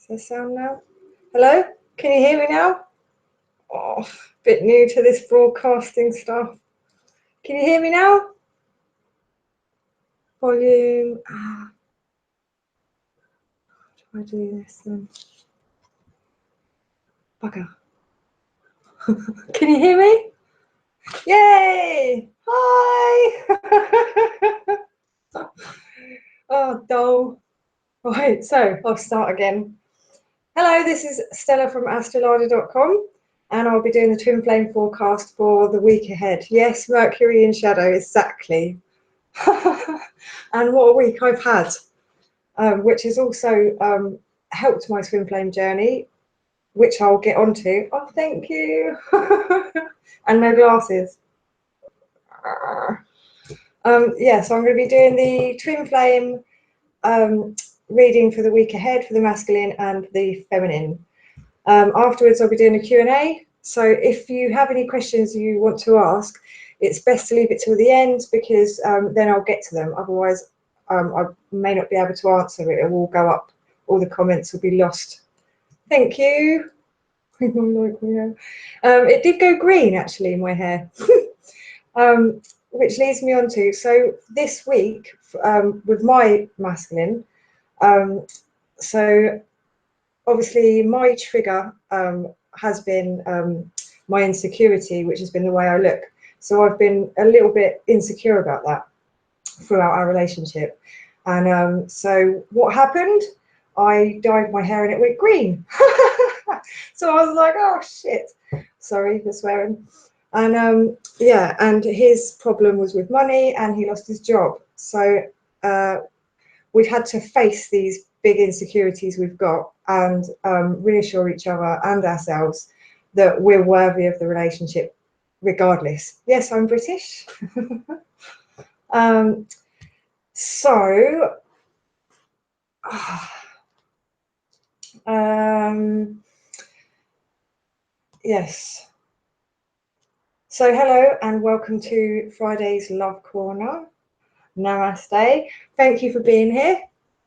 Does that sound now? Hello? Can you hear me now? Oh, a bit new to this broadcasting stuff. Can you hear me now? Volume. How do I do this then? Bugger. Can you hear me? Yay! Hi! Oh, dull. Right, so I'll start again. Hello, this is Stella from astrology.com, and I'll be doing the twin flame forecast for the week ahead. Yes, Mercury in shadow, exactly. And what a week I've had, which has also helped my twin flame journey, which I'll get onto. Oh, thank you. And no glasses. Yeah, so I'm going to be doing the twin flame reading for the week ahead for the masculine and the feminine. Afterwards, I'll be doing a Q&A. So if you have any questions you want to ask, it's best to leave it till the end, because then I'll get to them. Otherwise, I may not be able to answer it. It will go up. All the comments will be lost. Thank you. It did go green, actually, in my hair. Which leads me on to, so this week, with my masculine, so obviously my trigger has been my insecurity, which has been the way I look. So I've been a little bit insecure about that throughout our relationship. And so what happened? I dyed my hair and it went green. So I was like, oh shit, sorry for swearing. And yeah, and his problem was with money, and he lost his job. So we've had to face these big insecurities we've got, and reassure each other and ourselves that we're worthy of the relationship regardless. Yes, I'm British. So yes. So hello and welcome to Friday's Love Corner. Namaste. Thank you for being here.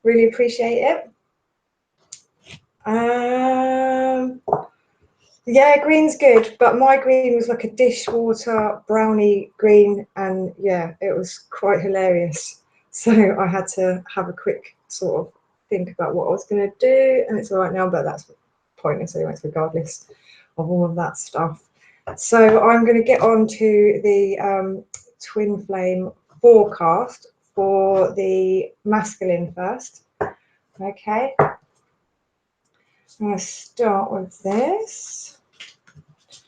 Really appreciate it. Yeah, green's good, but my green was like a dishwater brownie green, and yeah, it was quite hilarious. So I had to have a quick sort of think about what I was going to do, and it's all right now, but that's pointless anyway, regardless of all of that stuff. So I'm going to get on to the twin flame forecast for the masculine first. Okay, I'm going to start with this.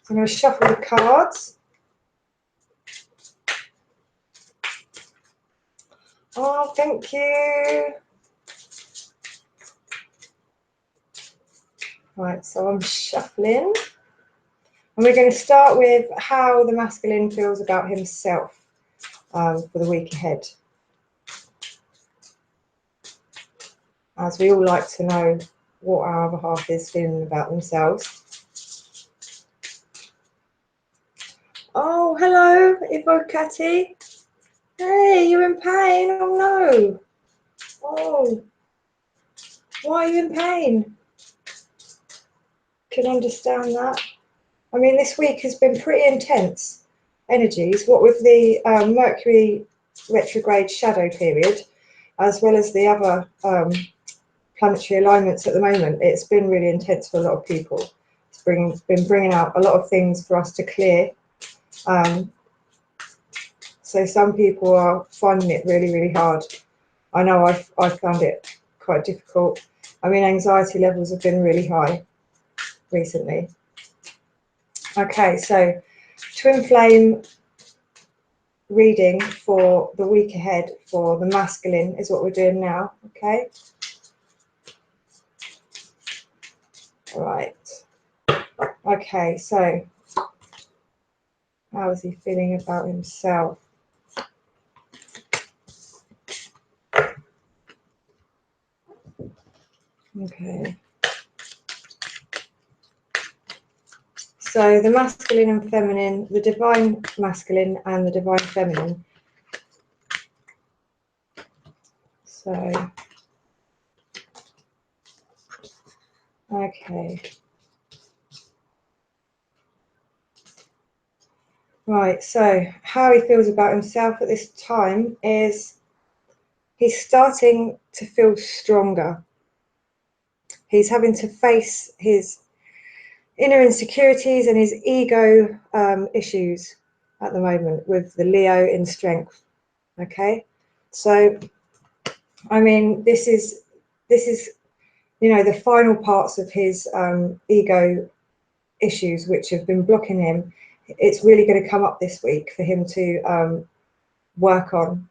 I'm going to shuffle the cards. Oh, thank you. Right, so I'm shuffling. And we're going to start with how the masculine feels about himself for the week ahead. As we all like to know what our other half is feeling about themselves. Oh, hello, Ivokati. Hey, you're in pain? Oh no. Oh, why are you in pain? Can understand that. I mean, this week has been pretty intense energies, what with the Mercury retrograde shadow period, as well as the other planetary alignments at the moment. It's been really intense for a lot of people. It's been bringing out a lot of things for us to clear. So some people are finding it really, really hard. I know I found it quite difficult. I mean, anxiety levels have been really high recently. Okay, so twin flame reading for the week ahead for the masculine is what we're doing now. Okay. All right. Okay, so how is he feeling about himself? Okay. So the masculine and feminine, the divine masculine and the divine feminine. So Okay. Right, so how he feels about himself at this time is he's starting to feel stronger. He's having to face his inner insecurities and his ego issues at the moment with the Leo in strength. Okay, so I mean, this is the final parts of his ego issues which have been blocking him. It's really going to come up this week for him to work on.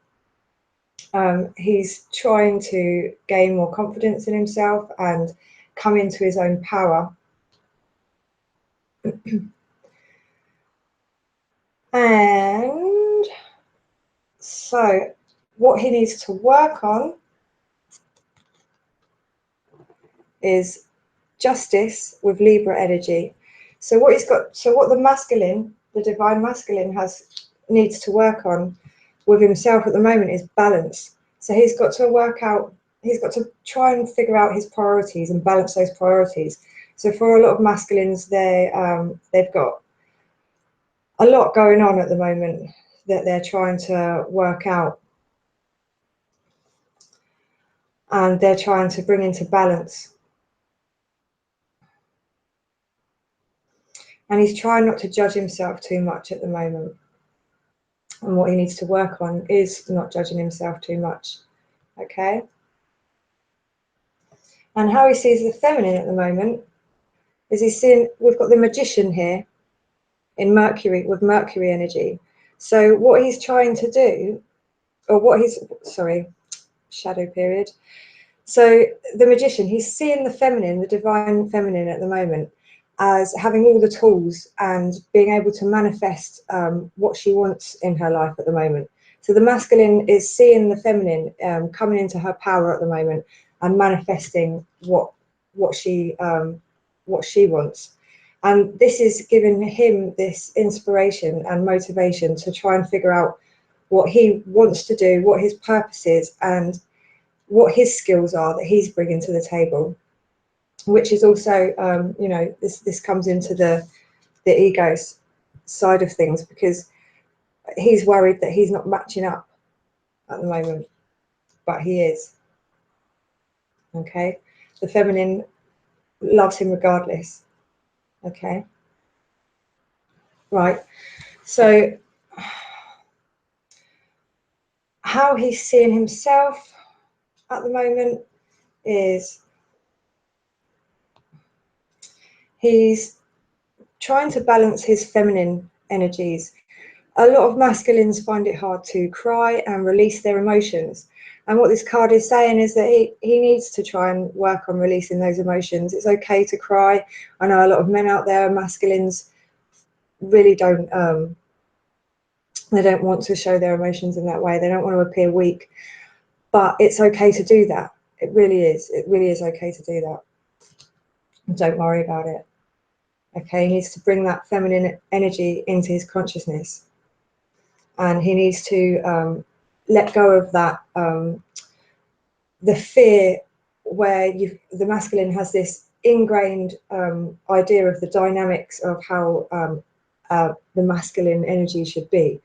He's trying to gain more confidence in himself and come into his own power. And so what he needs to work on is justice with Libra energy. So what the masculine, the divine masculine needs to work on with himself at the moment is balance. So he's got to try and figure out his priorities and balance those priorities. So for a lot of masculines, they've got a lot going on at the moment that they're trying to work out, and they're trying to bring into balance. And he's trying not to judge himself too much at the moment. And what he needs to work on is not judging himself too much. Okay? And how he sees the feminine at the moment is we've got the magician here in Mercury, with Mercury energy. So what he's trying to do, shadow period. So the magician, he's seeing the feminine, the divine feminine at the moment, as having all the tools and being able to manifest what she wants in her life at the moment. So the masculine is seeing the feminine coming into her power at the moment and manifesting what she wants. And this is giving him this inspiration and motivation to try and figure out what he wants to do, what his purpose is, and what his skills are that he's bringing to the table, which is also, this comes into the ego side of things, because he's worried that he's not matching up at the moment, but he is. Okay, the feminine loves him regardless. Okay, right. So how he's seeing himself at the moment is he's trying to balance his feminine energies. A lot of masculines find it hard to cry and release their emotions. And what this card is saying is that he needs to try and work on releasing those emotions. It's okay to cry. I know a lot of men out there, masculines, really they don't want to show their emotions in that way. They don't want to appear weak. But it's okay to do that. It really is. It really is okay to do that. Don't worry about it. Okay, he needs to bring that feminine energy into his consciousness. And he needs to let go of that, the fear where the masculine has this ingrained idea of the dynamics of how the masculine energy should be.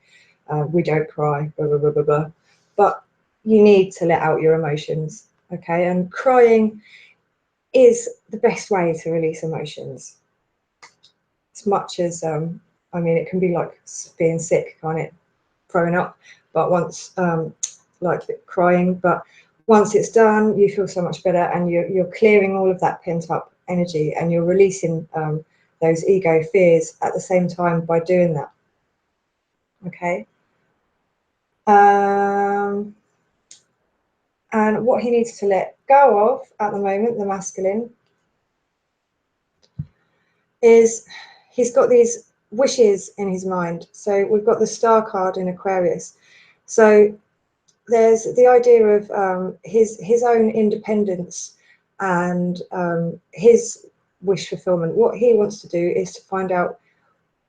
We don't cry, blah, blah, blah, blah, blah. But you need to let out your emotions, okay? And crying is the best way to release emotions. As much as, it can be like being sick, can't it? Throwing up, but once, like crying, but once it's done, you feel so much better, and you're clearing all of that pent up energy, and you're releasing those ego fears at the same time by doing that. Okay. And what he needs to let go of at the moment, the masculine, is he's got these wishes in his mind. So we've got the star card in Aquarius. So there's the idea of his own independence and his wish fulfillment. What he wants to do is to find out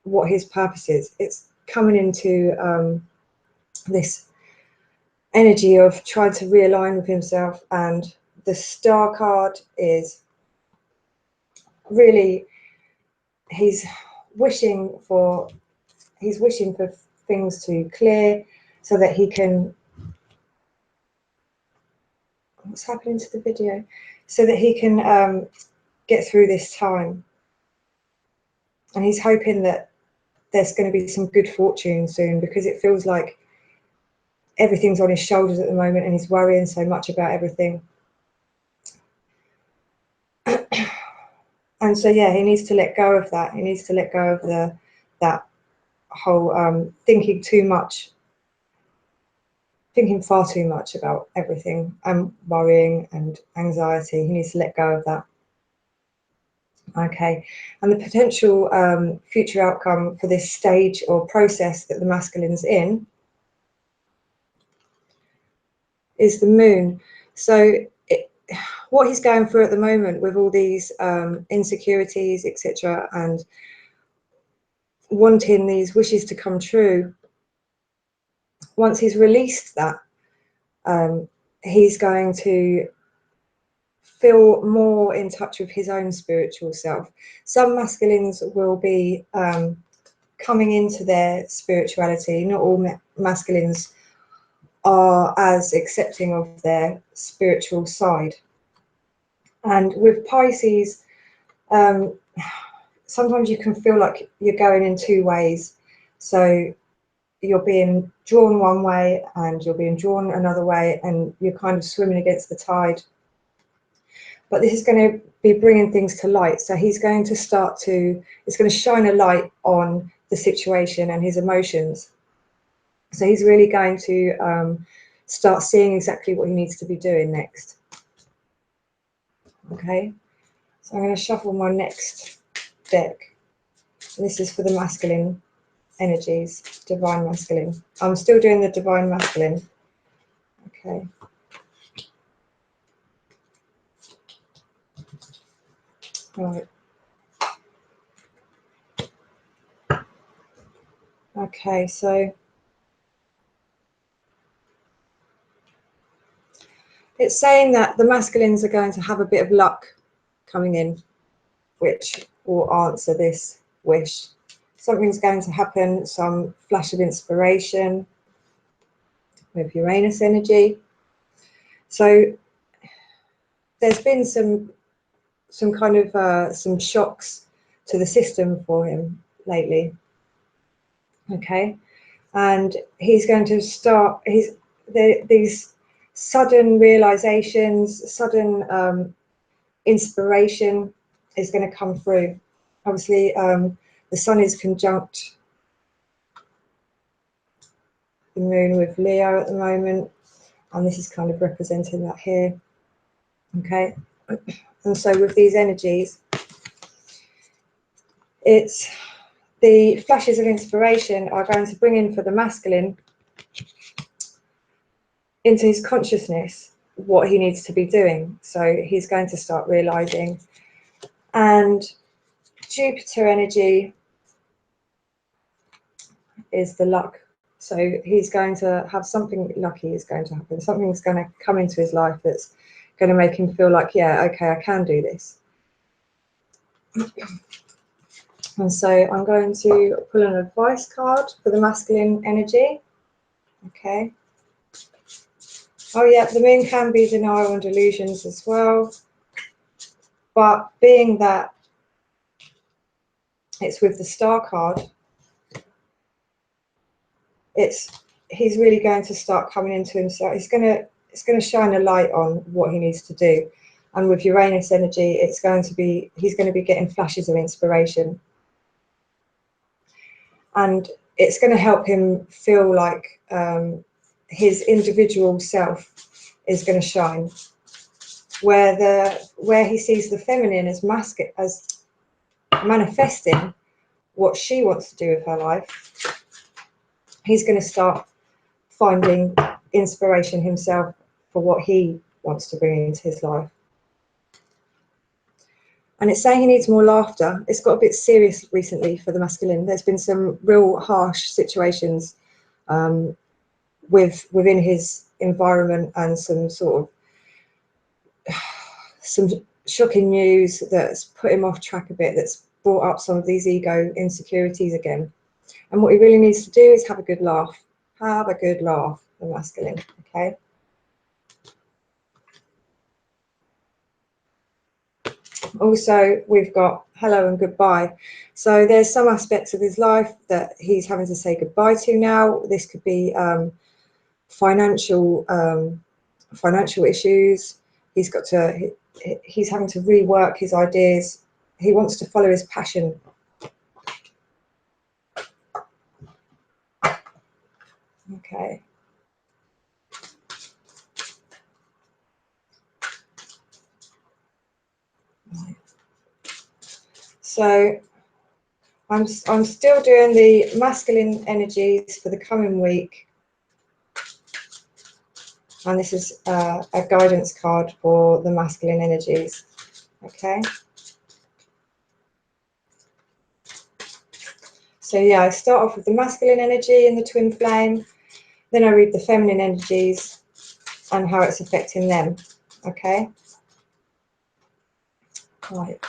what his purpose is. It's coming into this energy of trying to realign with himself, and the star card is really, he's wishing for things to clear so that he can, what's happening to the video, so that he can get through this time. And he's hoping that there's going to be some good fortune soon, because it feels like everything's on his shoulders at the moment and he's worrying so much about everything. And so, yeah, he needs to let go of that. He needs to let go of that whole thinking far too much about everything, and worrying and anxiety. He needs to let go of that. Okay, and the potential future outcome for this stage or process that the masculine's in is the moon. So what he's going through at the moment with all these insecurities, etc., and wanting these wishes to come true, once he's released that, he's going to feel more in touch with his own spiritual self. Some masculines will be coming into their spirituality. Not all masculines are as accepting of their spiritual side. And with Pisces, sometimes you can feel like you're going in two ways. So you're being drawn one way and you're being drawn another way, and you're kind of swimming against the tide. But this is going to be bringing things to light. So he's going to it's going to shine a light on the situation and his emotions. So he's really going to start seeing exactly what he needs to be doing next. Okay, so I'm going to shuffle my next deck. This is for the masculine energies, divine masculine. I'm still doing the divine masculine. Okay. Right. Okay, so it's saying that the masculines are going to have a bit of luck coming in, which will answer this wish. Something's going to happen, some flash of inspiration with Uranus energy. So there's been some kind of some shocks to the system for him lately. Okay, and he's going to start these sudden realizations, sudden inspiration is going to come through. Obviously, the sun is conjunct the moon with Leo at the moment, and this is kind of representing that here. Okay, and so with these energies, it's the flashes of inspiration are going to bring in for the masculine into his consciousness what he needs to be doing. So he's going to start realizing. And Jupiter energy is the luck. So he's going to have something lucky is going to happen. Something's going to come into his life that's going to make him feel like, yeah, okay, I can do this. And so I'm going to pull an advice card for the masculine energy. Okay. Oh yeah, the moon can be denial and delusions as well. But being that it's with the star card, he's really going to start coming into himself. It's going to shine a light on what he needs to do. And with Uranus energy, he's going to be getting flashes of inspiration. And it's going to help him feel like his individual self is going to shine. Where he sees the feminine as manifesting what she wants to do with her life, he's going to start finding inspiration himself for what he wants to bring into his life. And it's saying he needs more laughter. It's got a bit serious recently for the masculine. There's been some real harsh situations within his environment, and some shocking news that's put him off track a bit, that's brought up some of these ego insecurities again. And what he really needs to do is have a good laugh. Have a good laugh, the masculine, okay? Also, we've got hello and goodbye. So there's some aspects of his life that he's having to say goodbye to now. This could be financial issues. He's having to rework his ideas. He wants to follow his passion. Okay. So I'm still doing the masculine energies for the coming week, and this is a guidance card for the masculine energies. Okay. So yeah, I start off with the masculine energy in the twin flame, then I read the feminine energies and how it's affecting them. Okay. Right.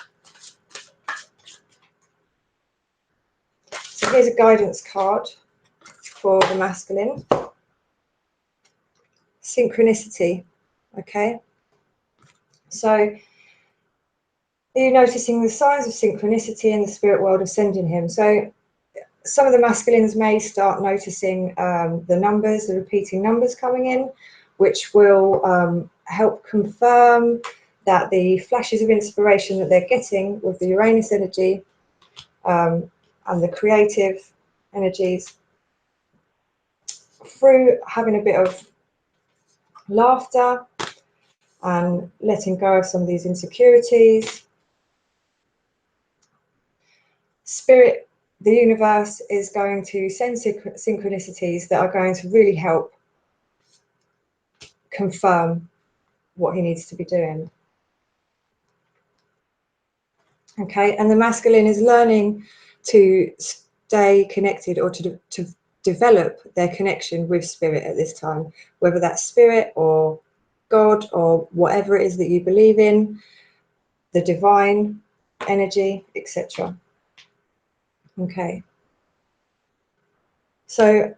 So here's a guidance card for the masculine. Synchronicity. Okay. So you're noticing the signs of synchronicity in the spirit world of sending him. So some of the masculines may start noticing the numbers, the repeating numbers coming in, which will help confirm that the flashes of inspiration that they're getting with the Uranus energy and the creative energies, through having a bit of laughter and letting go of some of these insecurities, spirit, the universe is going to send synchronicities that are going to really help confirm what he needs to be doing. Okay, and the masculine is learning to stay connected, or to develop their connection with spirit at this time, whether that's spirit or God or whatever it is that you believe in, the divine energy, etc. Okay, so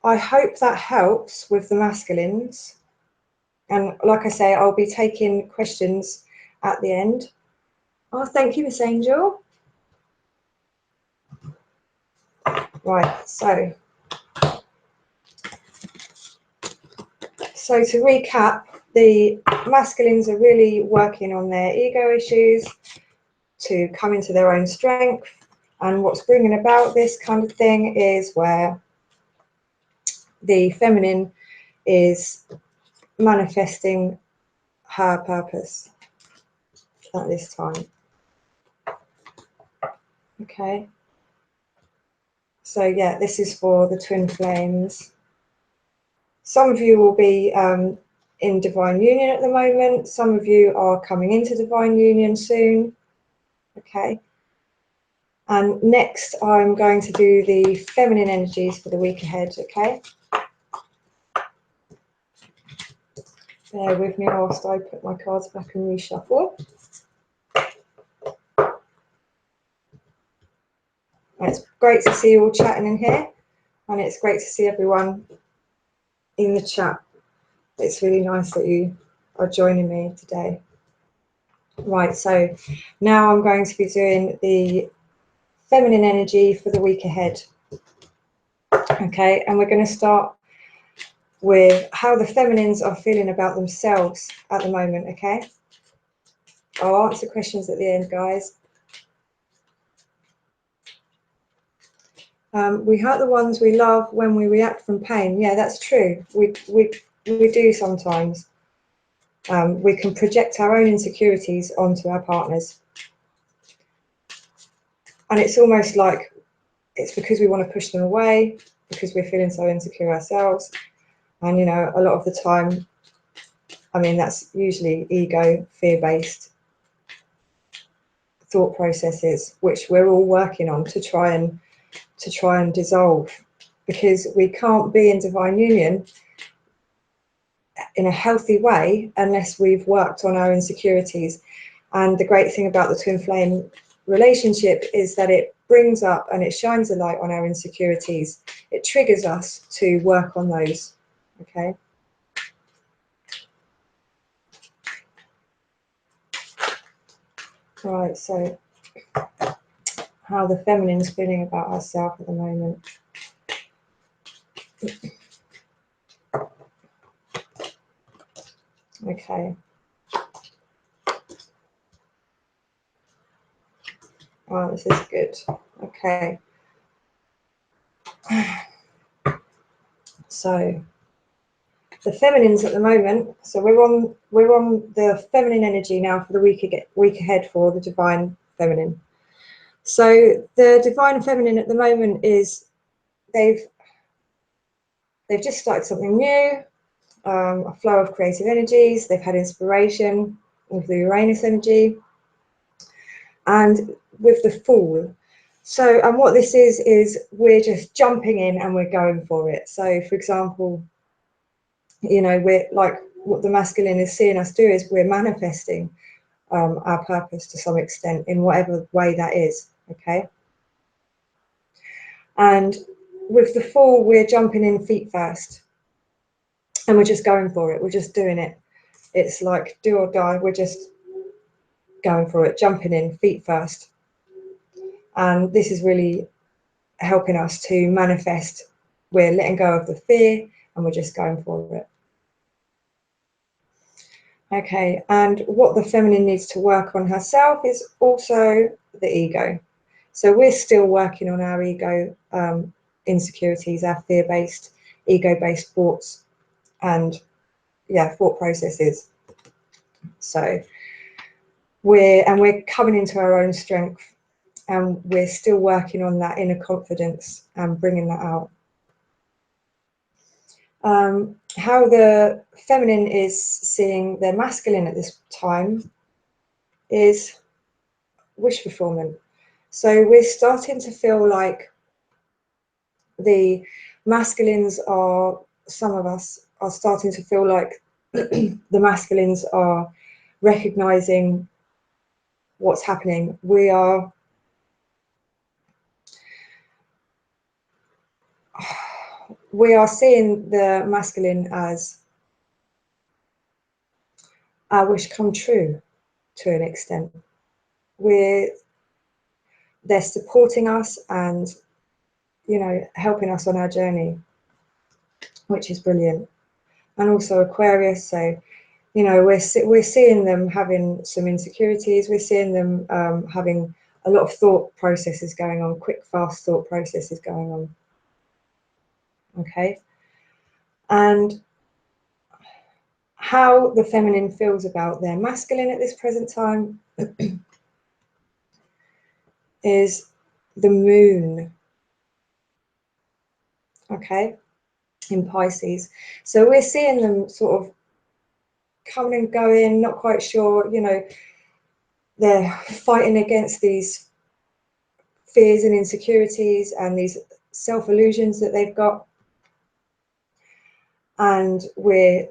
I hope that helps with the masculines, and like I say, I'll be taking questions at the end. Oh, thank you, Miss Angel. Right, so to recap, the masculines are really working on their ego issues to come into their own strength, and what's bringing about this kind of thing is where the feminine is manifesting her purpose at this time. Okay, so yeah, this is for the twin flames. Some of you will be in divine union at the moment. Some of you are coming into divine union soon. Okay. And next, I'm going to do the feminine energies for the week ahead. Okay. Bear with me whilst I put my cards back and reshuffle. It's great to see you all chatting in here, and it's great to see everyone in the chat. It's really nice that you are joining me today. Right, so now I'm going to be doing the feminine energy for the week ahead. Okay, and we're going to start with how the feminines are feeling about themselves at the moment. Okay, I'll answer questions at the end, guys. We hurt the ones we love when we react from pain. Yeah, that's true. We do sometimes. We can project our own insecurities onto our partners, and it's almost like it's because we want to push them away, because we're feeling so insecure ourselves. And you know, a lot of the time, I mean, that's usually ego, fear-based thought processes, which we're all working on to try and dissolve, because we can't be in divine union in a healthy way unless we've worked on our insecurities And the great thing about the twin flame relationship is that it brings up and it shines a light on our insecurities. It triggers us to work on those. Okay. Right, so how the feminine's feeling about herself at the moment. Okay. Oh, this is good. Okay. So the feminines at the moment, so we're on the feminine energy now for the week ahead for the divine feminine. So the divine feminine at the moment is they've just started something new, a flow of creative energies. They've had inspiration with the Uranus energy and with the Fool. So, and what this is we're just jumping in and we're going for it. So, for example, you know, we're like what the masculine is seeing us do is we're manifesting our purpose to some extent in whatever way that is. Okay. And with the Fool, we're jumping in feet first and we're just going for it. We're just doing it. It's like do or die. We're just going for it, jumping in feet first. And this is really helping us to manifest. We're letting go of the fear and we're just going for it. Okay, and what the feminine needs to work on herself is also the ego. So we're still working on our ego insecurities, our fear-based, ego-based thoughts and thought processes. So we're coming into our own strength and we're still working on that inner confidence and bringing that out. How the feminine is seeing their masculine at this time is wish fulfillment. So we're starting to feel like the masculines are, some of us are starting to feel like the masculines are recognizing what's happening. We are seeing the masculine as our wish come true to an extent. They're supporting us and, you know, helping us on our journey, which is brilliant. And also Aquarius, so, you know, we're seeing them having some insecurities. We're seeing them having a lot of thought processes going on, quick, fast thought processes going on. Okay. And how the feminine feels about their masculine at this present time is the moon. Okay. In Pisces. So we're seeing them sort of coming and going, not quite sure, you know, they're fighting against these fears and insecurities and these self-illusions that they've got. And we're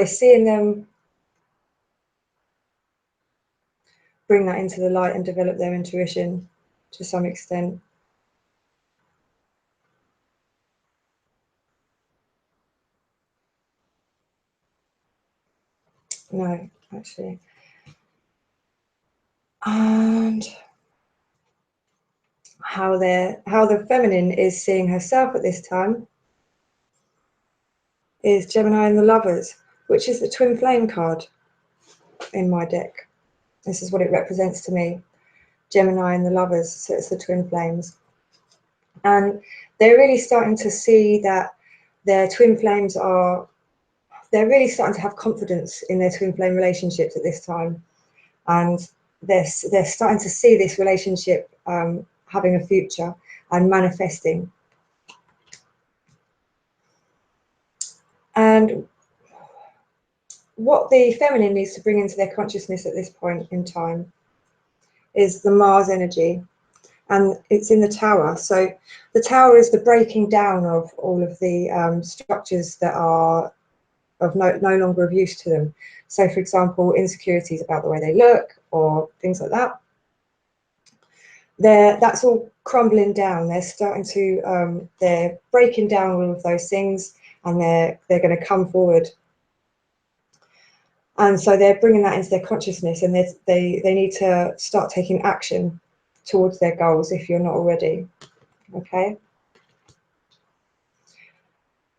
seeing them bring that into the light and develop their intuition to some extent. No, actually. And how the feminine is seeing herself at this time is Gemini and the Lovers, which is the twin flame card in my deck. This is what it represents to me. Gemini and the Lovers, so it's the twin flames. And they're really starting to see that their twin flames they're really starting to have confidence in their twin flame relationships at this time. And they're starting to see this relationship having a future and manifesting. And what the feminine needs to bring into their consciousness at this point in time is the Mars energy, and it's in the Tower. So the Tower is the breaking down of all of the structures that are of no longer of use to them. So, for example, insecurities about the way they look or things like that. That's all crumbling down. They're starting to they're breaking down all of those things, and they're going to come forward. And so they're bringing that into their consciousness, and they need to start taking action towards their goals if you're not already. Okay.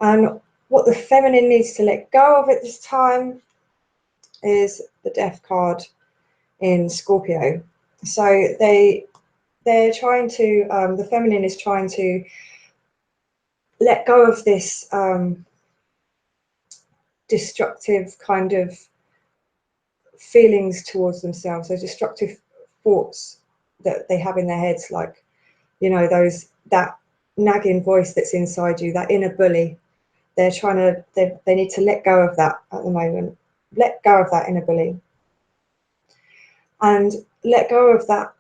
And what the feminine needs to let go of at this time is the Death card in Scorpio. So they're trying to, the feminine is trying to let go of this destructive kind of feelings towards themselves, those destructive thoughts that they have in their heads, like, you know, that nagging voice that's inside you, that inner bully. They're trying to, they need to let go of that at the moment. Let go of that inner bully. And let go of that,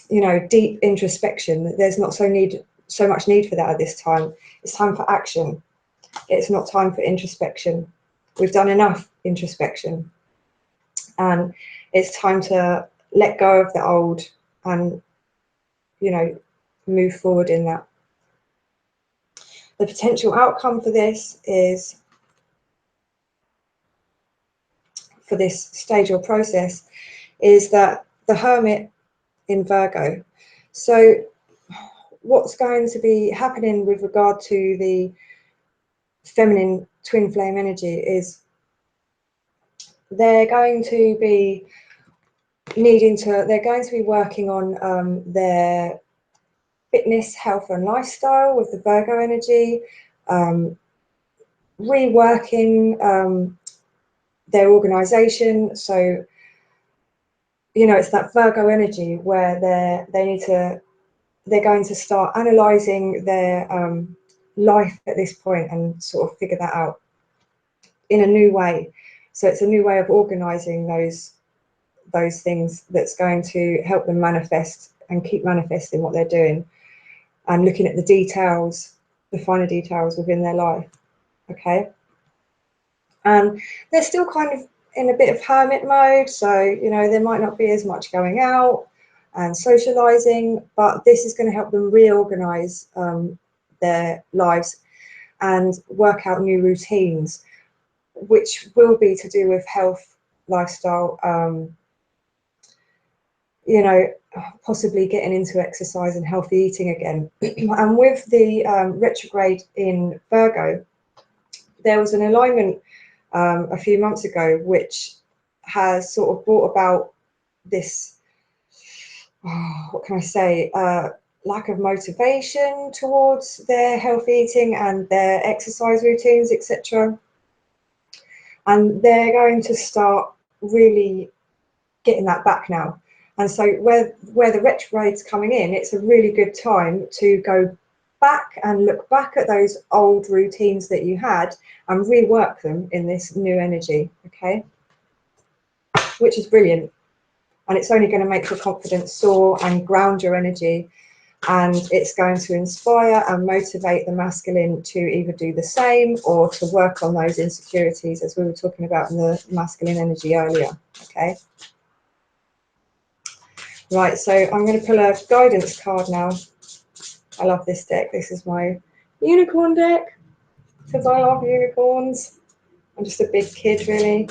you know, deep introspection. There's not so much need for that at this time. It's time for action. It's not time for introspection. We've done enough introspection. And it's time to let go of the old and, you know, move forward in that. The potential outcome for this is, for this stage or process, is that the Hermit in Virgo. So what's going to be happening with regard to the feminine twin flame energy is they're going to be working on their fitness, health and lifestyle with the Virgo energy, reworking their organization. So, you know, it's that Virgo energy where they're going to start analyzing their life at this point and sort of figure that out in a new way. So it's a new way of organizing those things that's going to help them manifest and keep manifesting what they're doing, and looking at the details, the finer details within their life. Okay. And they're still kind of in a bit of hermit mode, so, you know, there might not be as much going out and socializing, but this is going to help them reorganize their lives and work out new routines, which will be to do with health, lifestyle, you know, possibly getting into exercise and healthy eating again. And with the retrograde in Virgo, there was an alignment a few months ago, which has sort of brought about this, what can I say, lack of motivation towards their healthy eating and their exercise routines, etc. And they're going to start really getting that back now. And so where the retrograde's coming in, it's a really good time to go back and look back at those old routines that you had and rework them in this new energy, okay? Which is brilliant. And it's only going to make your confidence soar and ground your energy, and it's going to inspire and motivate the masculine to either do the same or to work on those insecurities, as we were talking about in the masculine energy earlier, okay? Right, so I'm going to pull a guidance card now. I love this deck. This is my unicorn deck because I love unicorns. I'm just a big kid, really.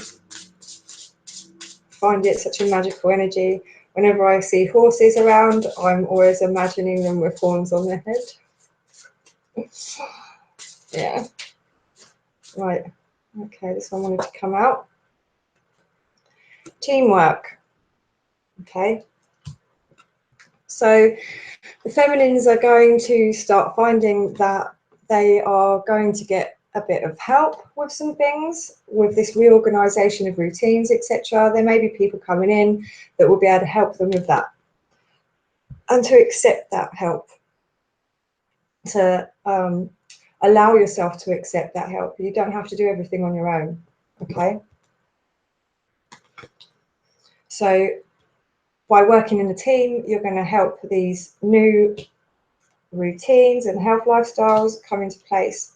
Find it such a magical energy. Whenever I see horses around, I'm always imagining them with horns on their head. Yeah. Right. Okay, this one wanted to come out. Teamwork. Okay. So the feminines are going to start finding that they are going to get a bit of help with some things, with this reorganization of routines, etc. There may be people coming in that will be able to help them with that, and to accept that help, to allow yourself to accept that help. You don't have to do everything on your own, okay? So by working in a team, you're going to help these new routines and health lifestyles come into place.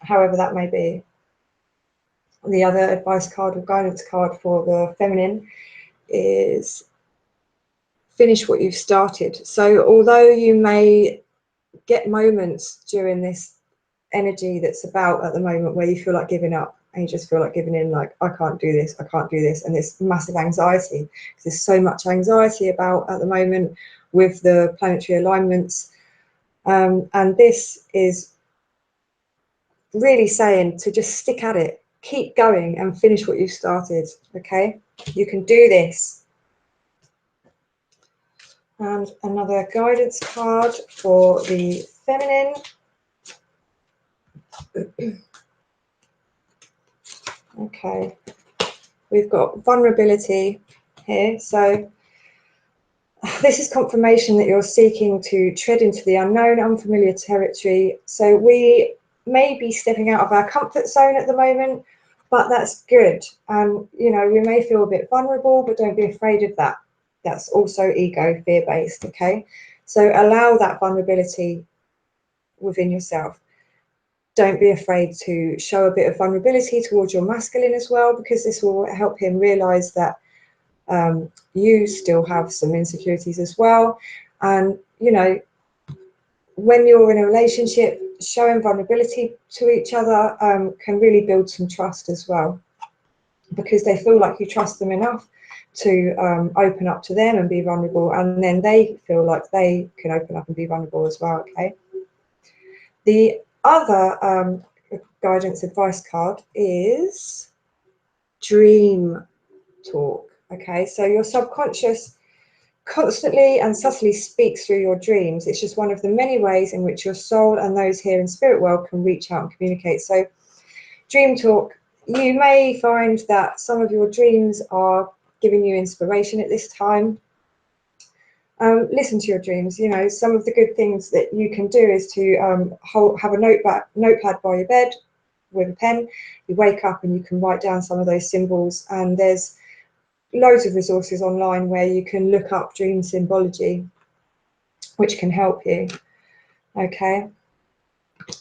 however that may be. The other advice card or guidance card for the feminine is finish what you've started. So although you may get moments during this energy that's about at the moment where you feel like giving up and you just feel like giving in, like, I can't do this, I can't do this, and there's massive anxiety because there's so much anxiety about at the moment with the planetary alignments, and this is really saying to just stick at it, keep going and finish what you've started. Okay, you can do this. And another guidance card for the feminine. Okay, we've got vulnerability here. So this is confirmation that you're seeking to tread into the unknown, unfamiliar territory. So we may be stepping out of our comfort zone at the moment, but that's good. And, you know, we may feel a bit vulnerable, but don't be afraid of that. That's also ego, fear-based, okay? So allow that vulnerability within yourself. Don't be afraid to show a bit of vulnerability towards your masculine as well, because this will help him realize that you still have some insecurities as well. And, you know, when you're in a relationship, showing vulnerability to each other can really build some trust as well, because they feel like you trust them enough to open up to them and be vulnerable, and then they feel like they can open up and be vulnerable as well. Okay. The other guidance advice card is dream talk. Okay, so your subconscious constantly and subtly speaks through your dreams. It's just one of the many ways in which your soul and those here in spirit world can reach out and communicate. So dream talk, you may find that some of your dreams are giving you inspiration at this time. Listen to your dreams. You know, some of the good things that you can do is to have a notepad by your bed with a pen. You wake up and you can write down some of those symbols, and there's loads of resources online where you can look up dream symbology, which can help you. Okay,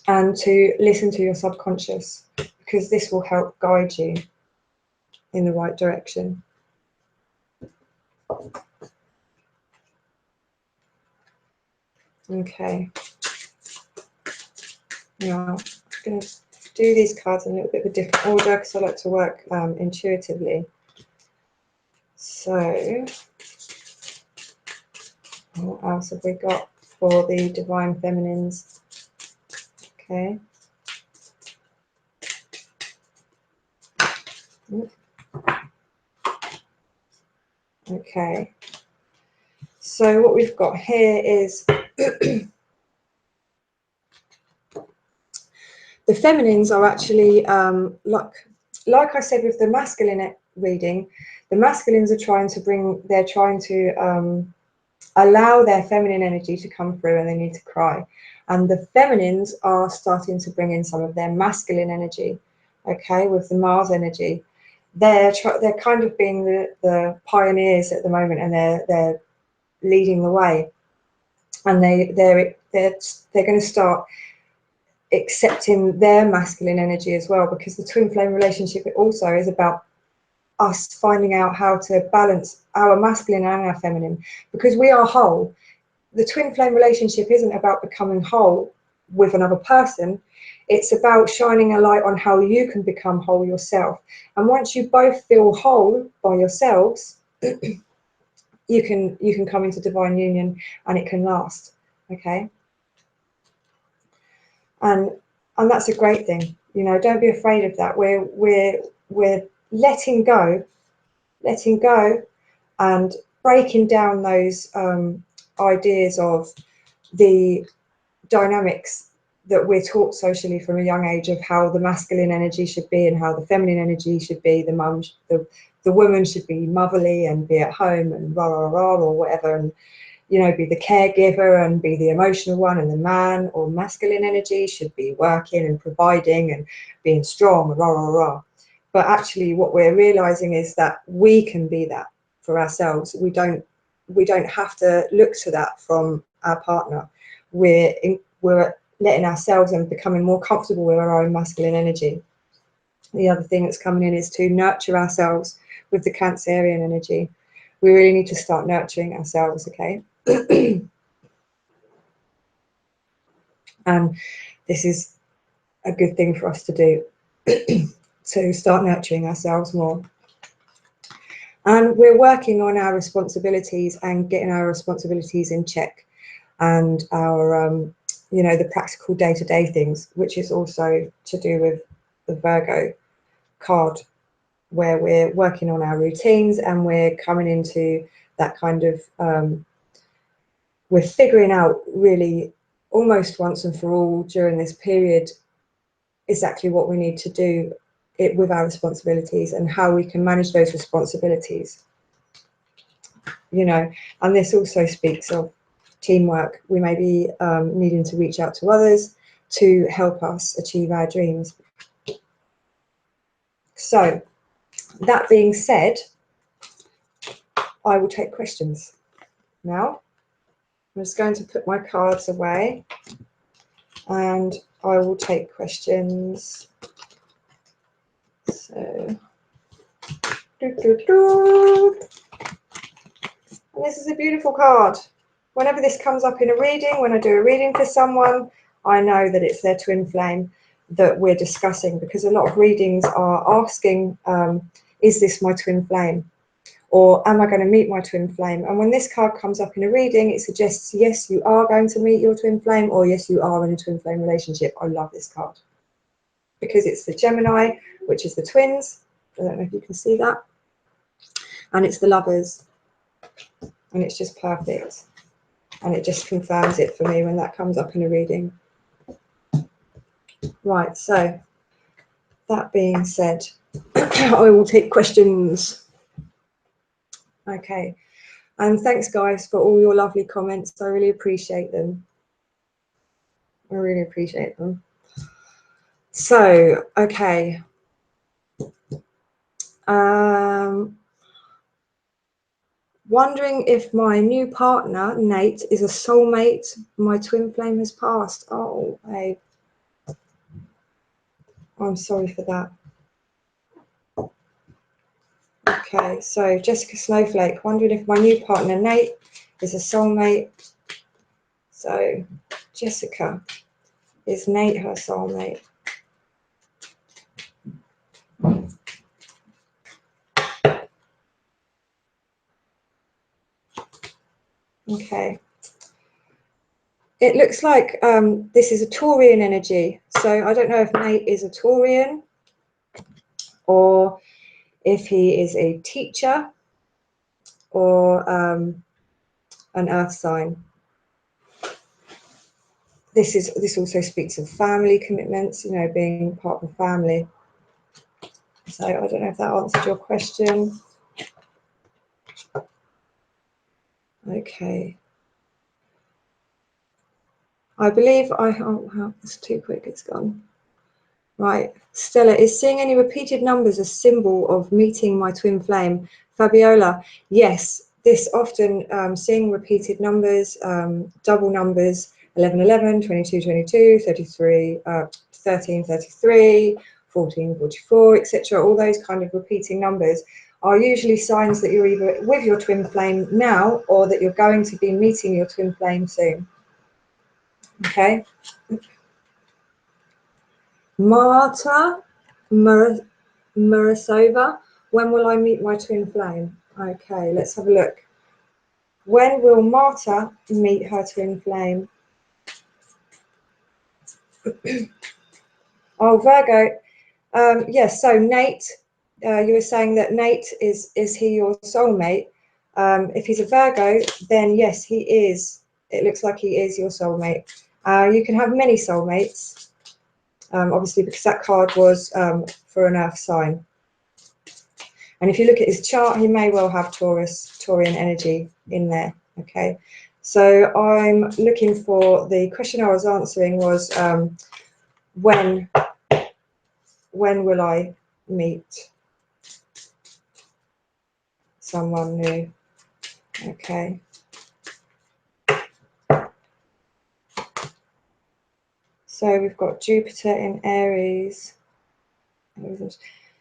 and to listen to your subconscious, because this will help guide you in the right direction. Okay, now I'm going to do these cards in a little bit of a different order because I like to work intuitively. So what else have we got for the divine feminines? Okay. Okay. So what we've got here is the feminines are actually, like I said with the masculine reading, the masculines are trying to allow their feminine energy to come through, and they need to cry. And the feminines are starting to bring in some of their masculine energy, okay, with the Mars energy. They're kind of being the pioneers at the moment, and they're leading the way. And they're going to start accepting their masculine energy as well, because the twin flame relationship also is about us finding out how to balance our masculine and our feminine, because we are whole. The twin flame relationship isn't about becoming whole with another person. It's about shining a light on how you can become whole yourself. And once you both feel whole by yourselves, you can come into divine union, and it can last. Okay. And that's a great thing. You know, don't be afraid of that. We're letting go and breaking down those ideas of the dynamics that we're taught socially from a young age of how the masculine energy should be and how the feminine energy should be. The woman should be motherly and be at home and rah rah rah or whatever, and, you know, be the caregiver and be the emotional one, and the man or masculine energy should be working and providing and being strong, rah rah rah. But actually what we're realizing is that we can be that for ourselves. We don't have to look to that from our partner. We're letting ourselves and becoming more comfortable with our own masculine energy. The other thing that's coming in is to nurture ourselves with the Cancerian energy. We really need to start nurturing ourselves, okay? And this is a good thing for us to do, to start nurturing ourselves more. And we're working on our responsibilities and getting our responsibilities in check, and our, you know, the practical day-to-day things, which is also to do with the Virgo card, where we're working on our routines and we're coming into that kind of, we're figuring out really almost once and for all during this period exactly what we need to do it with our responsibilities and how we can manage those responsibilities, you know. And this also speaks of teamwork. We may be needing to reach out to others to help us achieve our dreams. So that being said, I will take questions now. I'm just going to put my cards away and I will take questions. So, and this is a beautiful card. Whenever this comes up in a reading, when I do a reading for someone, I know that it's their twin flame that we're discussing, because a lot of readings are asking, is this my twin flame? Or am I going to meet my twin flame? And when this card comes up in a reading, it suggests, yes, you are going to meet your twin flame, or yes, you are in a twin flame relationship. I love this card because it's the Gemini, which is the twins. I don't know if you can see that. And it's the lovers. And it's just perfect. And it just confirms it for me when that comes up in a reading. Right, so that being said, I will take questions. Okay. And thanks, guys, for all your lovely comments. I really appreciate them. I really appreciate them. So, okay. Wondering if my new partner, Nate, is a soulmate. My twin flame has passed. Oh, babe. I'm sorry for that. Okay, so Jessica Snowflake, wondering if my new partner, Nate, is a soulmate. So, Jessica, is Nate her soulmate? Okay. It looks like this is a Taurian energy. So I don't know if Nate is a Taurian or if he is a teacher or an earth sign. This also speaks of family commitments, you know, being part of a family. So I don't know if that answered your question. Okay. I believe oh, it's too quick, it's gone. Right, Stella, is seeing any repeated numbers a symbol of meeting my twin flame? Fabiola, yes, this often, seeing repeated numbers, double numbers, 1111, 2222, 33, 1333, 1444, etc. All those kind of repeating numbers are usually signs that you're either with your twin flame now or that you're going to be meeting your twin flame soon. Okay. Marta Murasova, when will I meet my twin flame? Okay, let's have a look. When will Marta meet her twin flame? Oh, Virgo. Yes, so Nate, you were saying that Nate, is he your soulmate? If he's a Virgo, then yes, he is. It looks like he is your soulmate. You can have many soulmates, obviously, because that card was for an earth sign. And if you look at his chart, he may well have Taurian energy in there, okay? So I'm looking for, the question I was answering was, when will I meet someone new? Okay. So we've got Jupiter in Aries.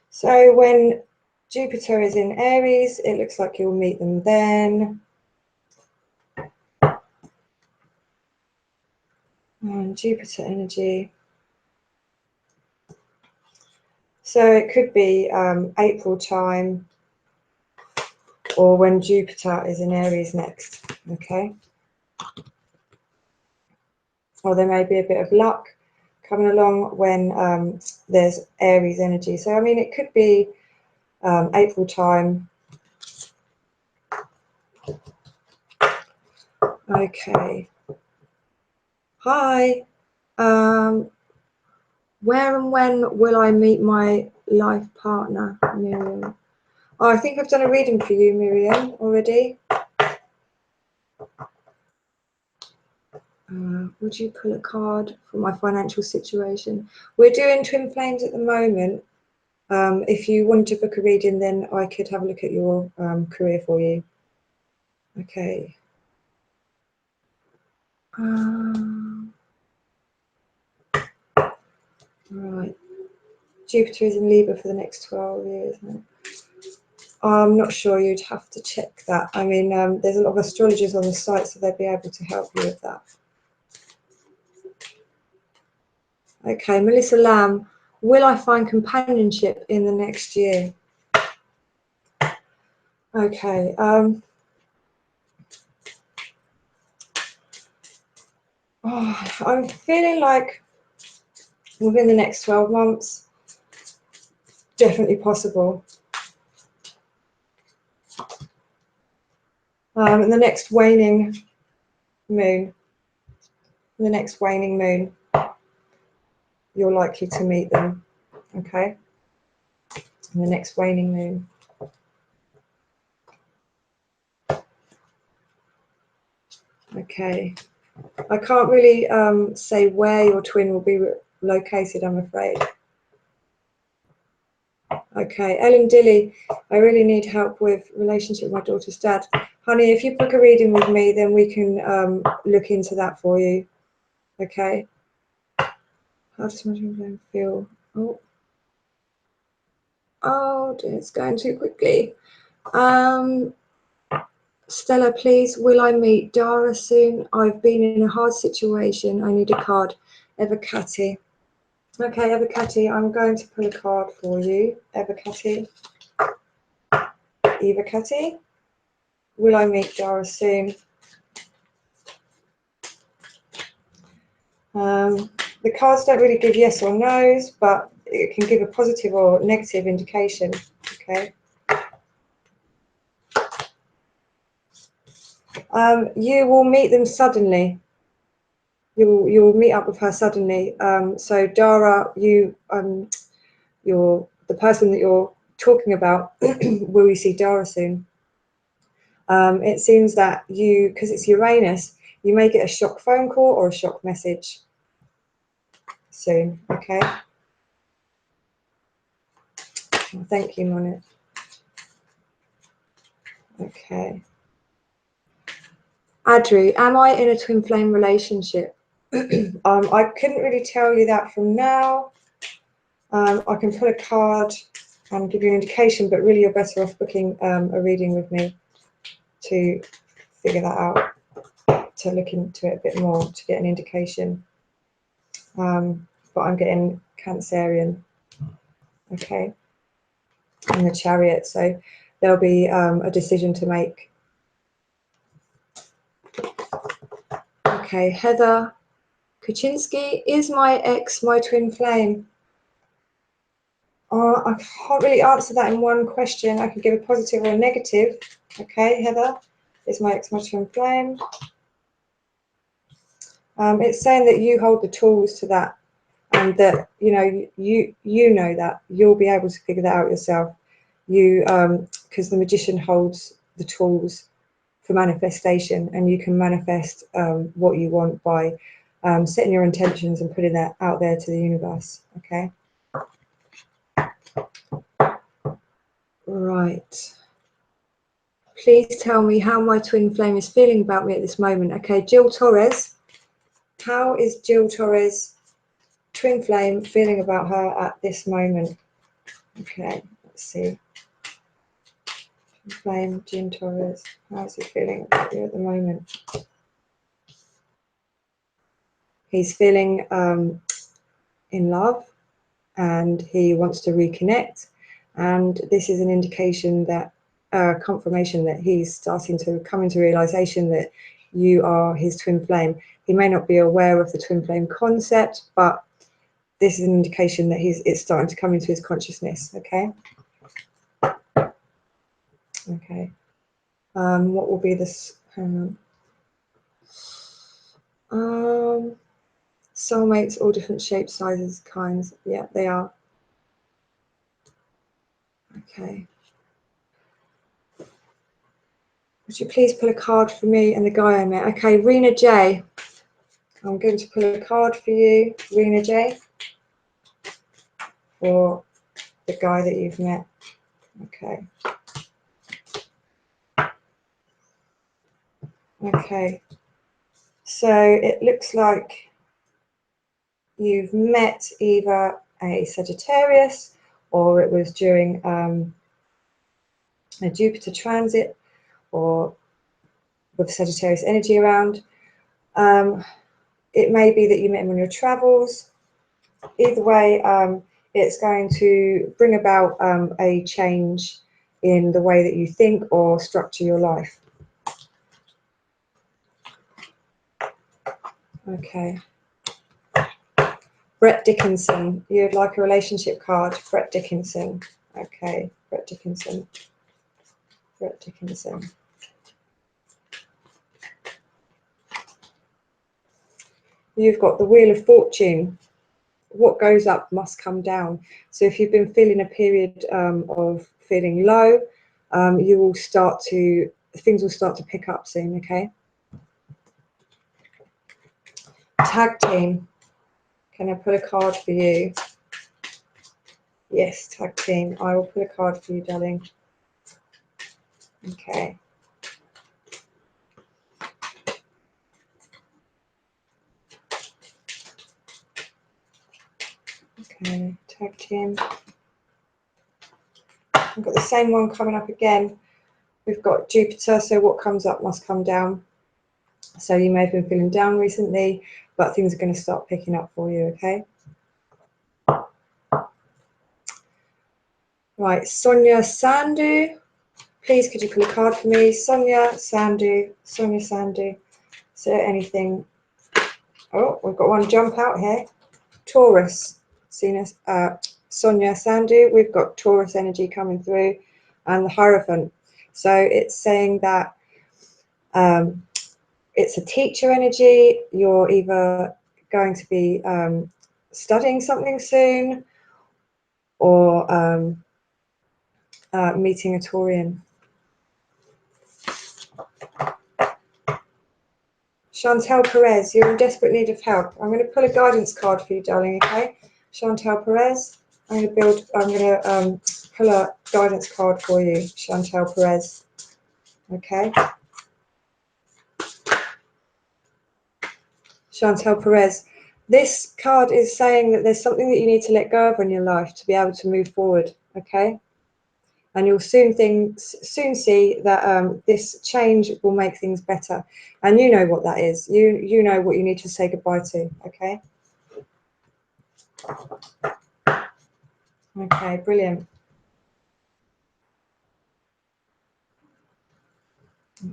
So when Jupiter is in Aries, it looks like you'll meet them then. And Jupiter energy. So it could be April time, or when Jupiter is in Aries next, okay? Or there may be a bit of luck coming along when there's Aries energy. So, I mean, it could be April time. Okay. Hi. Where and when will I meet my life partner, Miriam? Oh, I think I've done a reading for you, Miriam, already. Would you pull a card for my financial situation? We're doing twin flames at the moment. If you wanted to book a reading, then I could have a look at your career for you. Okay. Right. Jupiter is in Libra for the next 12 years. I'm not sure, you'd have to check that. I mean, there's a lot of astrologers on the site, so they'd be able to help you with that. Okay, Melissa Lamb, will I find companionship in the next year? Okay. I'm feeling like within the next 12 months, definitely possible. In the next waning moon, you're likely to meet them, okay? In the next waning moon. Okay. I can't really say where your twin will be located, I'm afraid. Okay, Ellen Dilly, I really need help with relationship with my daughter's dad. Honey, if you book a reading with me, then we can look into that for you. Okay. How does my twin feel? Oh, it's going too quickly. Stella, please, will I meet Dara soon? I've been in a hard situation. I need a card. Evakati. Okay, Evakati, I'm going to pull a card for you. Evakati. Evakati. Will I meet Dara soon? The cards don't really give yes or no's, but it can give a positive or negative indication. Okay. You will meet them suddenly. You'll meet up with her suddenly. So Dara, you're the person that you're talking about. Will you see Dara soon? It seems that because it's Uranus, you may get a shock phone call or a shock message soon. Okay. Thank you, Monet. Okay. Adri, am I in a twin flame relationship? I couldn't really tell you that from now. I can pull a card and give you an indication, but really you're better off booking a reading with me to figure that out, to look into it a bit more, to get an indication. But I'm getting Cancerian, okay, in the Chariot, so there'll be a decision to make. Okay, Heather Kuczynski, is my ex my twin flame? I can't really answer that in one question. I can give a positive or a negative. Okay, Heather, is my ex my twin flame? It's saying that you hold the tools to that, and that you know that you'll be able to figure that out yourself. Because the magician holds the tools for manifestation, and you can manifest what you want by setting your intentions and putting that out there to the universe. Okay. Right. Please tell me how my twin flame is feeling about me at this moment. Okay, Jill Torres. How is Jill Torres twin flame feeling about her at this moment? Okay, let's see. Twin flame, June Taurus, how's he feeling about you at the moment? He's feeling in love, and he wants to reconnect, and this is an indication that confirmation that he's starting to come into realization that you are his twin flame. He may not be aware of the twin flame concept, but this is an indication that it's starting to come into his consciousness. Okay. Okay. What will be this? Soulmates, all different shapes, sizes, kinds. Yeah, they are. Okay. Would you please pull a card for me and the guy I met? Okay, Rena J. I'm going to pull a card for you, Rena J, for the guy that you've met. Okay. Okay. So it looks like you've met either a Sagittarius, or it was during a Jupiter transit, or with Sagittarius energy around. It may be that you met him on your travels. Either way, it's going to bring about a change in the way that you think or structure your life. Okay. Brett Dickinson, you'd like a relationship card. Brett Dickinson. Okay, Brett Dickinson. Brett Dickinson. You've got the Wheel of Fortune. What goes up must come down. So if you've been feeling a period of feeling low, you will start to, things will start to pick up soon, okay? Tag team. Can I pull a card for you? Yes, tag team. I will pull a card for you, darling. Okay. Okay, tag team. I've got the same one coming up again. We've got Jupiter, so what comes up must come down. So you may have been feeling down recently, but things are going to start picking up for you, okay? Right, Sonia Sandu. Please, could you pull a card for me? Sonia Sandu. Sonia Sandu. Is there anything? Oh, we've got one jump out here. Taurus. Sonia Sandu. We've got Taurus energy coming through, and the Hierophant. So it's saying that it's a teacher energy. You're either going to be studying something soon, or meeting a Taurian. Chantel Perez, you're in desperate need of help. I'm going to pull a guidance card for you, darling, okay? Chantel Perez, I'm going to pull a guidance card for you, Chantel Perez, okay? Chantel Perez, this card is saying that there's something that you need to let go of in your life to be able to move forward, okay? And you'll soon see that this change will make things better. And you know what that is. You know what you need to say goodbye to, okay? Okay, brilliant.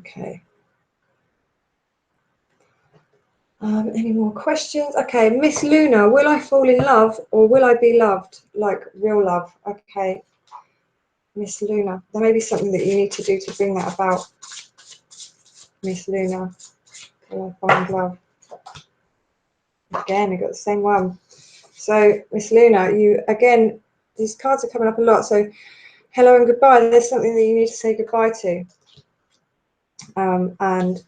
Okay. Any more questions? Okay, Miss Luna, will I fall in love or will I be loved? Like real love. Okay, Miss Luna, there may be something that you need to do to bring that about. Miss Luna, will I find love? Again, I got the same one. So, Miss Luna, you again, these cards are coming up a lot. So, hello and goodbye. There's something that you need to say goodbye to. And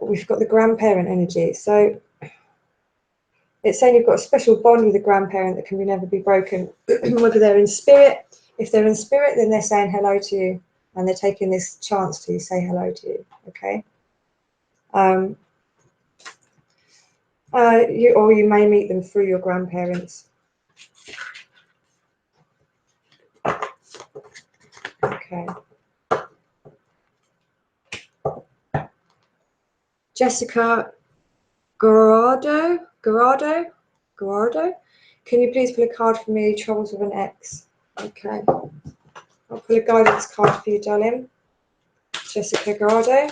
we've got the grandparent energy. So, it's saying you've got a special bond with a grandparent that can never be broken, whether they're in spirit. If they're in spirit, then they're saying hello to you, and they're taking this chance to say hello to you, okay? Or you may meet them through your grandparents. Okay. Jessica Garardo, can you please pull a card for me? Troubles with an ex. Okay. I'll pull a guidance card for you, darling. Jessica Garardo.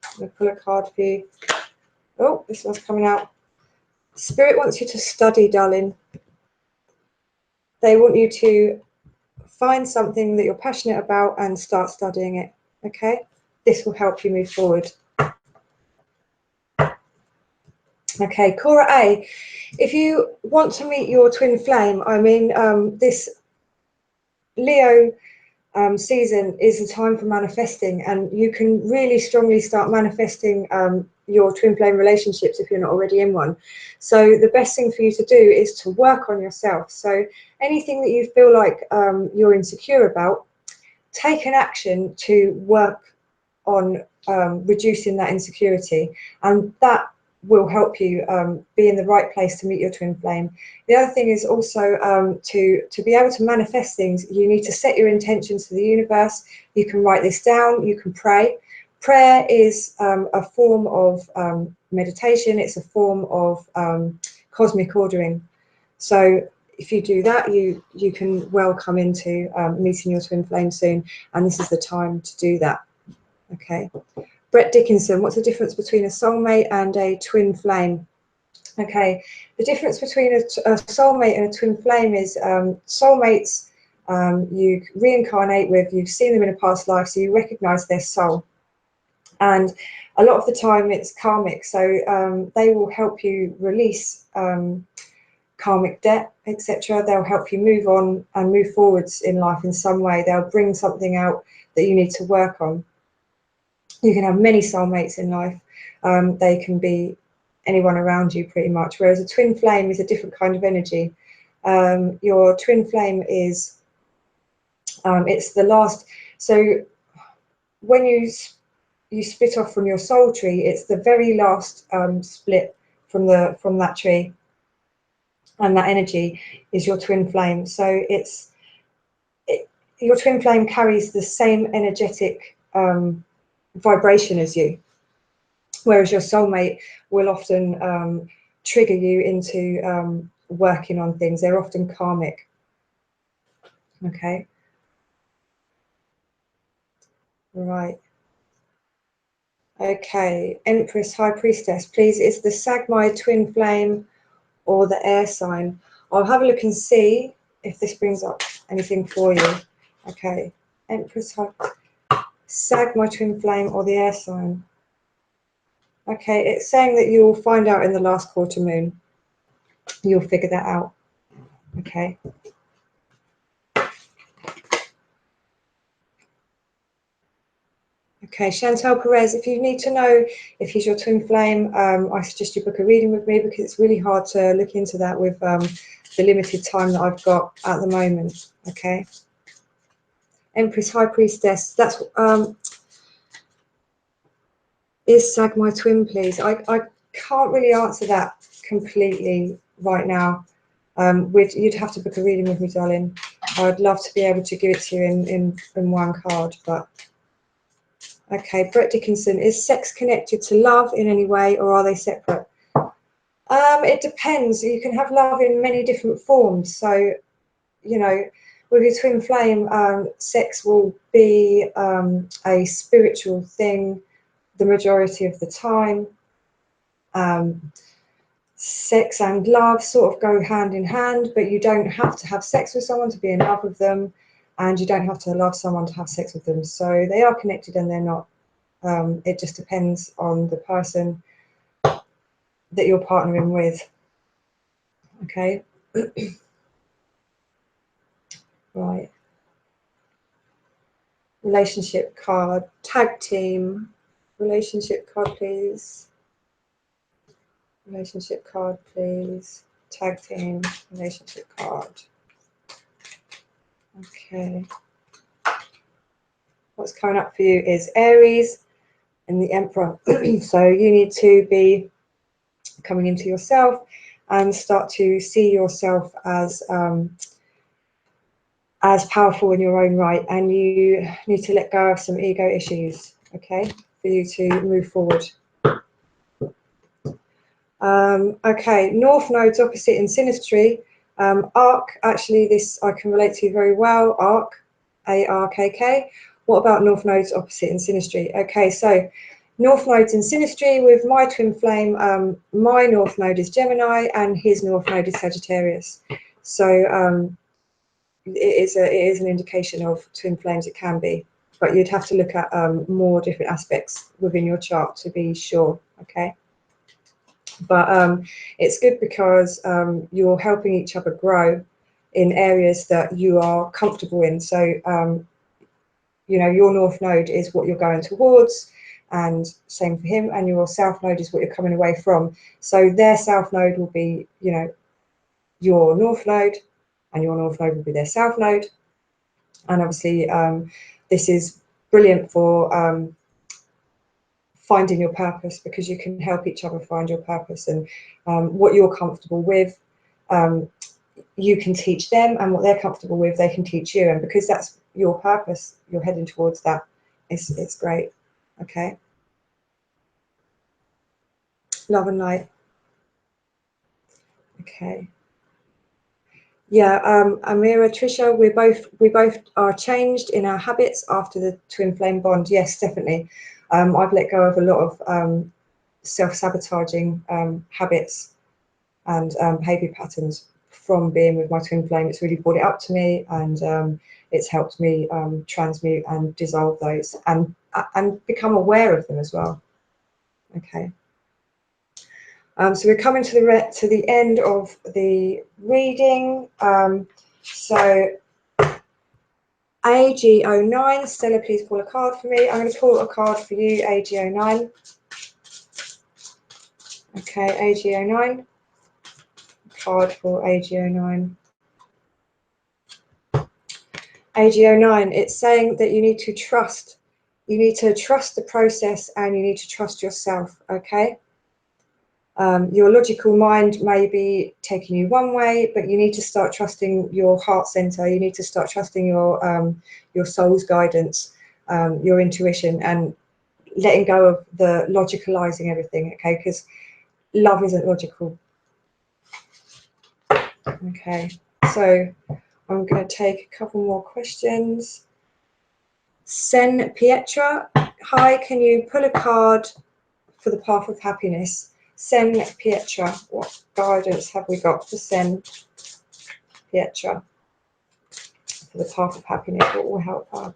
I'm going to pull a card for you. Oh, this one's coming out. Spirit wants you to study, darling. They want you to find something that you're passionate about and start studying it. Okay? This will help you move forward. Okay, Cora A, if you want to meet your twin flame, I mean, this Leo season is a time for manifesting, and you can really strongly start manifesting your twin flame relationships if you're not already in one. So the best thing for you to do is to work on yourself. So anything that you feel like you're insecure about, take an action to work on reducing that insecurity, and that will help you be in the right place to meet your twin flame. The other thing is also to be able to manifest things, you need to set your intentions to the universe. You can write this down, you can pray. Prayer is a form of meditation, it's a form of cosmic ordering. So if you do that, you can well come into meeting your twin flame soon, and this is the time to do that. Okay. Brett Dickinson, what's the difference between a soulmate and a twin flame? Okay, the difference between a soulmate and a twin flame is soulmates you reincarnate with, you've seen them in a past life, so you recognize their soul. And a lot of the time it's karmic, so they will help you release karmic debt, etc. They'll help you move on and move forwards in life in some way. They'll bring something out that you need to work on. You can have many soulmates in life. They can be anyone around you pretty much, whereas a twin flame is a different kind of energy. Your twin flame is, it's the last, so when you split off from your soul tree, it's the very last split from that tree, and that energy is your twin flame. So your twin flame carries the same energetic vibration as you, whereas your soulmate will often trigger you into working on things. They're often karmic. Okay. Right. Okay. Empress, High Priestess, please, is the Sagmai twin flame or the air sign? I'll have a look and see if this brings up anything for you. Okay. Empress, Sagmai twin flame or the air sign? Okay, it's saying that you'll find out in the last quarter moon. You'll figure that out. Okay. Okay, Chantal Perez, if you need to know if he's your twin flame, I suggest you book a reading with me, because it's really hard to look into that with the limited time that I've got at the moment. Okay. Empress, High Priestess, that's is Sag my twin, please? I can't really answer that completely right now. You'd have to book a reading with me, darling. I'd love to be able to give it to you in one card, but okay. Brett Dickinson, is sex connected to love in any way, or are they separate? It depends. You can have love in many different forms. So, you know, with your twin flame, sex will be a spiritual thing the majority of the time. Sex and love sort of go hand in hand, but you don't have to have sex with someone to be in love with them, and you don't have to love someone to have sex with them. So they are connected and they're not. It just depends on the person that you're partnering with. Okay. Right. Relationship card, tag team. Relationship card, please. Relationship card, please. Tag team, relationship card. Okay. What's coming up for you is Aries and the Emperor. So you need to be coming into yourself, and start to see yourself as powerful in your own right. And you need to let go of some ego issues, okay, for you to move forward. Okay, North nodes opposite in synastry. Arc, actually, this I can relate to very well. Arc, A-R-K-K. What about North nodes opposite in synastry? Okay, so North nodes in synastry with my twin flame. My North node is Gemini, and his North node is Sagittarius. So it is an indication of twin flames. It can be, but you'd have to look at more different aspects within your chart to be sure. Okay. But it's good because you're helping each other grow in areas that you are comfortable in. So, you know, your North node is what you're going towards, and same for him, and your South node is what you're coming away from. So their South node will be, you know, your North node, and your North node will be their South node. And obviously, this is brilliant for finding your purpose, because you can help each other find your purpose, and what you're comfortable with, you can teach them, and what they're comfortable with, they can teach you. And because that's your purpose, you're heading towards that. It's great. Okay. Love and light. Okay. Yeah, Amira, Trisha, we both are changed in our habits after the twin flame bond. Yes, definitely. I've let go of a lot of self-sabotaging habits and behavior patterns from being with my twin flame. It's really brought it up to me, and it's helped me transmute and dissolve those, and become aware of them as well. Okay. So we're coming to the end of the reading. So AG09, Stella, please pull a card for me. I'm going to pull a card for you, AG09. Okay, AG09. Card for AG09. AG09, it's saying that you need to trust. You need to trust the process, and you need to trust yourself, okay? Your logical mind may be taking you one way, but you need to start trusting your heart center. You need to start trusting your soul's guidance, your intuition, and letting go of the logicalizing everything, okay? Because love isn't logical. Okay, so I'm going to take a couple more questions. Sen Pietra, hi, can you pull a card for the path of happiness? Sen Pietra, what guidance have we got for Sen Pietra for the path of happiness? What will help her?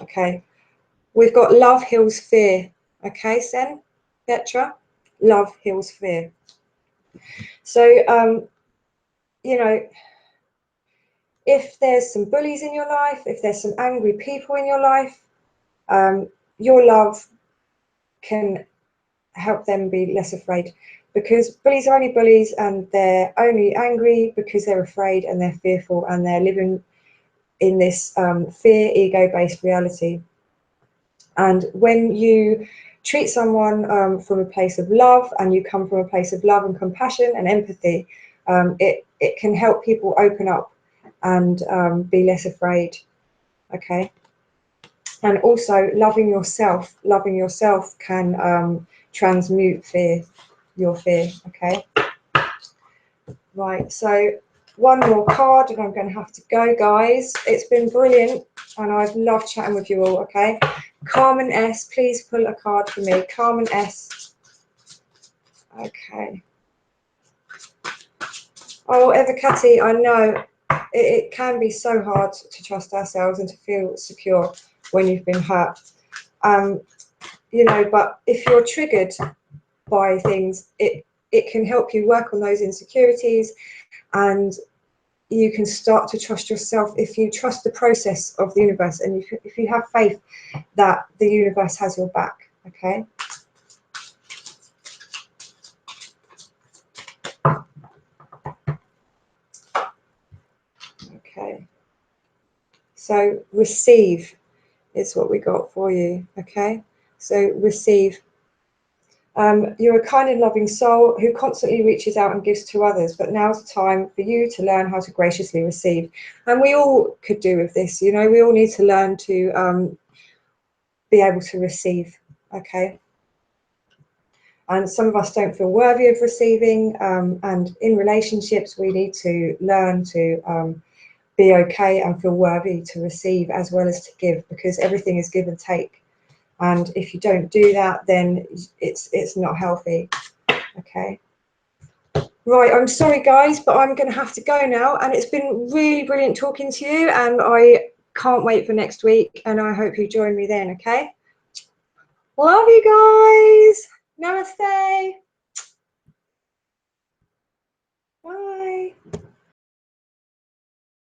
Okay, we've got love heals fear. Okay, Sen Pietra, love heals fear. So, you know, if there's some bullies in your life, if there's some angry people in your life, your love can help them be less afraid, because bullies are only bullies, and they're only angry because they're afraid and they're fearful, and they're living in this fear ego-based reality. And when you treat someone from a place of love, and you come from a place of love and compassion and empathy, it can help people open up and be less afraid. Okay. And also loving yourself can transmute your fear. Okay. Right, so one more card and I'm going to have to go, guys. It's been brilliant and I've loved chatting with you all. Okay, Carmen S, please pull a card for me. Carmen S. Okay. Oh, Evacati, I know it can be so hard to trust ourselves and to feel secure when you've been hurt. You know, but if you're triggered by things, it can help you work on those insecurities, and you can start to trust yourself if you trust the process of the universe, and if you have faith that the universe has your back. Okay. Okay. So receive is what we got for you. Okay. So receive. You're a kind and loving soul who constantly reaches out and gives to others, but now's the time for you to learn how to graciously receive. And we all could do with this, you know, we all need to learn to be able to receive, okay? And some of us don't feel worthy of receiving, and in relationships we need to learn to be okay and feel worthy to receive as well as to give, because everything is give and take. And if you don't do that, then it's not healthy, okay? Right, I'm sorry guys, but I'm going to have to go now, and it's been really brilliant talking to you, and I can't wait for next week, and I hope you join me then, okay? Love you guys. Namaste. Bye.